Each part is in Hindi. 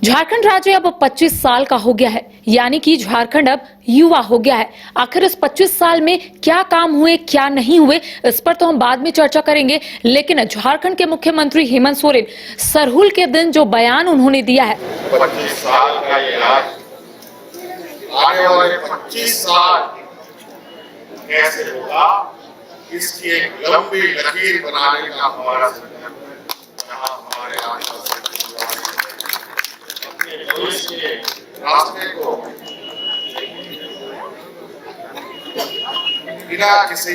झारखंड राज्य अब 25 साल का हो गया है, यानी कि झारखंड अब युवा हो गया है। आखिर इस 25 साल में क्या काम हुए, क्या नहीं हुए, इस पर तो हम बाद में चर्चा करेंगे। लेकिन झारखंड के मुख्यमंत्री हेमंत सोरेन सरहुल के दिन जो बयान उन्होंने दिया है, 25 साल का ये राज आने वाले 25 साल कैसे होगा, इसकी एक लंबी लकीर बनाने का हमारा संकल्प है। जहां हमारे आसपास अपने भविष्य के रास्ते को बिना किसी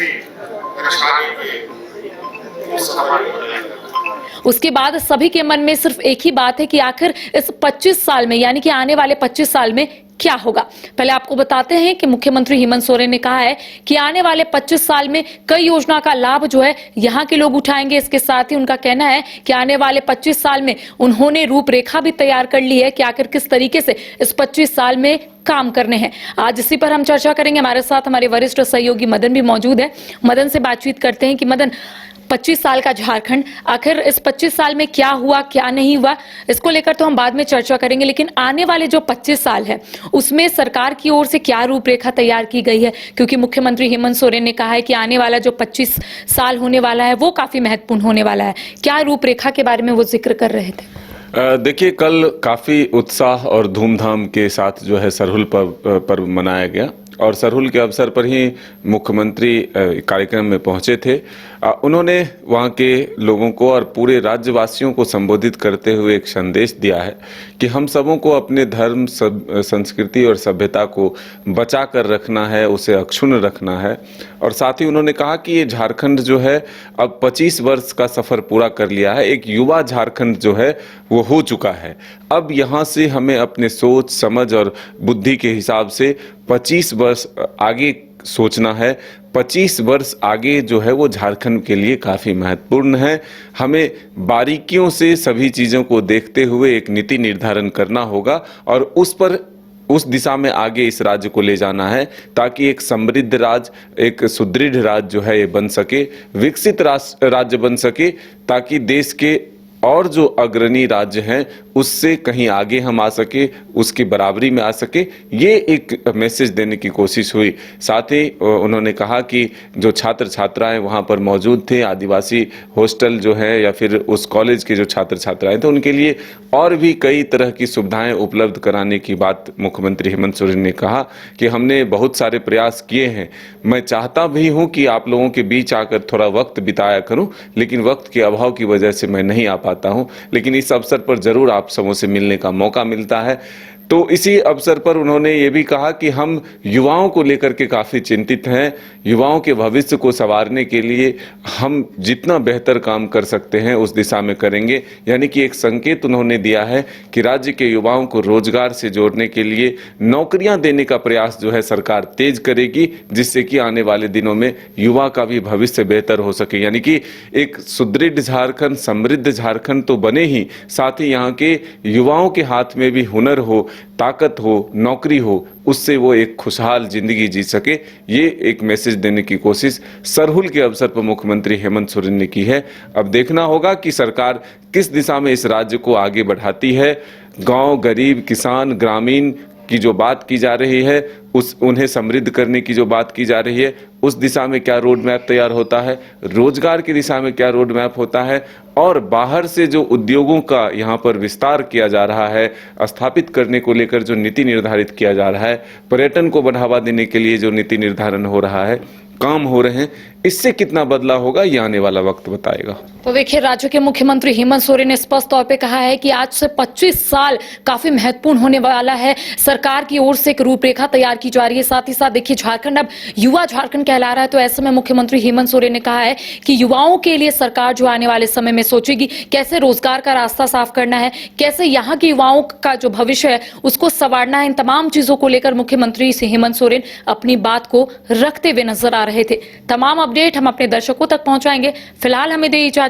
परेशानी के सफल बनाएगा। उसके बाद सभी के मन में सिर्फ एक ही बात है कि आखिर इस 25 साल में, यानी कि आने वाले 25 साल में क्या होगा। पहले आपको बताते हैं कि मुख्यमंत्री हेमंत सोरेन ने कहा है कि आने वाले 25 साल में कई योजना का लाभ जो है यहाँ के लोग उठाएंगे। इसके साथ ही उनका कहना है कि आने वाले 25 साल में उन्होंने रूपरेखा भी तैयार कर ली है कि आखिर किस तरीके से इस 25 साल में काम करने हैं। आज इसी पर हम चर्चा करेंगे। हमारे साथ हमारे वरिष्ठ सहयोगी मदन भी मौजूद है। मदन से बातचीत करते हैं कि मदन, 25 साल का झारखंड, आखिर इस 25 साल में क्या हुआ, क्या नहीं हुआ, इसको लेकर तो हम बाद में चर्चा करेंगे। लेकिन आने वाले जो 25 साल है उसमें सरकार की ओर से क्या रूपरेखा तैयार की गई है, क्योंकि मुख्यमंत्री हेमंत सोरेन ने कहा है कि आने वाला जो 25 साल होने वाला है वो काफी महत्वपूर्ण होने वाला है। क्या रूपरेखा के बारे में वो जिक्र कर रहे थे? देखिए, कल काफ़ी उत्साह और धूमधाम के साथ जो है सरहुल पर्व मनाया गया और सरहुल के अवसर पर ही मुख्यमंत्री कार्यक्रम में पहुंचे थे। उन्होंने वहां के लोगों को और पूरे राज्यवासियों को संबोधित करते हुए एक संदेश दिया है कि हम सबों को अपने धर्म, संस्कृति और सभ्यता को बचा कर रखना है, उसे अक्षुण्ण रखना है। और साथ ही उन्होंने कहा कि ये झारखंड जो है अब 25 वर्ष का सफ़र पूरा कर लिया है, एक युवा झारखंड जो है वो हो चुका है। अब यहाँ से हमें अपने सोच, समझ और बुद्धि के हिसाब से 25 वर्ष आगे सोचना है। 25 वर्ष आगे जो है वो झारखंड के लिए काफ़ी महत्वपूर्ण है। हमें बारीकियों से सभी चीज़ों को देखते हुए एक नीति निर्धारण करना होगा और उस दिशा में आगे इस राज्य को ले जाना है, ताकि एक समृद्ध राज्य, एक सुदृढ़ राज्य जो है ये बन सके, विकसित राज्य बन सके, ताकि देश के और जो अग्रणी राज्य हैं उससे कहीं आगे हम आ सके, उसकी बराबरी में आ सके। ये एक मैसेज देने की कोशिश हुई। साथ ही उन्होंने कहा कि जो छात्र छात्राएं वहाँ पर मौजूद थे, आदिवासी हॉस्टल जो है या फिर उस कॉलेज के जो छात्र छात्राएं थे, उनके लिए और भी कई तरह की सुविधाएं उपलब्ध कराने की बात मुख्यमंत्री हेमंत सोरेन ने कहा कि हमने बहुत सारे प्रयास किए हैं। मैं चाहता भी हूँ कि आप लोगों के बीच आकर थोड़ा वक्त बिताया करूँ, लेकिन वक्त के अभाव की वजह से मैं नहीं आ पाता हूँ। लेकिन इस अवसर पर जरूर आप सबों से मिलने का मौका मिलता है। तो इसी अवसर पर उन्होंने ये भी कहा कि हम युवाओं को लेकर के काफ़ी चिंतित हैं। युवाओं के भविष्य को संवारने के लिए हम जितना बेहतर काम कर सकते हैं उस दिशा में करेंगे। यानी कि एक संकेत उन्होंने दिया है कि राज्य के युवाओं को रोजगार से जोड़ने के लिए नौकरियां देने का प्रयास जो है सरकार तेज करेगी, जिससे कि आने वाले दिनों में युवा का भी भविष्य बेहतर हो सके। यानी कि एक सुदृढ़ झारखंड, समृद्ध झारखंड तो बने ही, साथ ही यहाँ के युवाओं के हाथ में भी हुनर हो, ताकत हो, नौकरी हो, उससे वो एक खुशहाल जिंदगी जी सके। ये एक मैसेज देने की कोशिश सरहुल के अवसर पर मुख्यमंत्री हेमंत सोरेन ने की है। अब देखना होगा कि सरकार किस दिशा में इस राज्य को आगे बढ़ाती है। गांव, गरीब, किसान, ग्रामीण की जो बात की जा रही है, उन्हें समृद्ध करने की जो बात की जा रही है, उस दिशा में क्या रोड मैप तैयार होता है, रोजगार की दिशा में क्या रोड मैप होता है, और बाहर से जो उद्योगों का यहाँ पर विस्तार किया जा रहा है, स्थापित करने को लेकर जो नीति निर्धारित किया जा रहा है, पर्यटन को बढ़ावा देने के लिए जो नीति निर्धारण हो रहा है, काम हो रहे हैं, इससे कितना बदलाव होगा ये आने वाला वक्त बताएगा। तो देखिए, राज्य के मुख्यमंत्री हेमंत सोरेन ने स्पष्ट तौर पे कहा है कि आज से 25 साल काफी महत्वपूर्ण होने वाला है। सरकार की ओर से एक रूपरेखा तैयार की जा रही है। साथ ही साथ देखिए, झारखंड अब युवा झारखंड कहला रहा है। तो ऐसे में मुख्यमंत्री हेमंत सोरेन ने कहा है कि युवाओं के लिए सरकार जो आने वाले समय में सोचेगी कैसे रोजगार का रास्ता साफ करना है, कैसे यहाँ के युवाओं का जो भविष्य है उसको संवारना है। इन तमाम चीजों को लेकर मुख्यमंत्री हेमंत सोरेन अपनी बात को रखते हुए नजर आ रहे थे। तमाम अपडेट हम अपने दर्शकों तक पहुंचाएंगे। फिलहाल हमें दे इजाजत।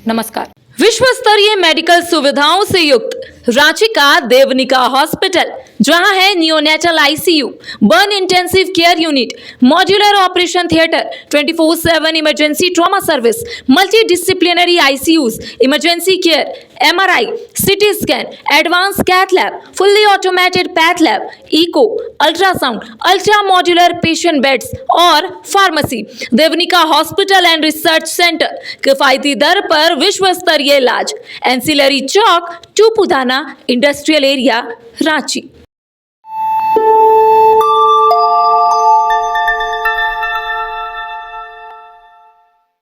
नमस्कार। विश्व स्तरीय मेडिकल सुविधाओं से युक्त रांची का देवनिका हॉस्पिटल, जहां है neonatal ICU, burn intensive care unit, modular operation theatre, 24/7 emergency trauma service, multi disciplinary ICUs, emergency care, MRI, CT scan, advance cath lab, fully automated path lab, echo, ultrasound, ultra modular patient beds और pharmacy. Devnika hospital and research centre, किफायती दर पर विश्व स्तरीय इलाज। Ancillary Chowk, Tupudana industrial area, Ranchi.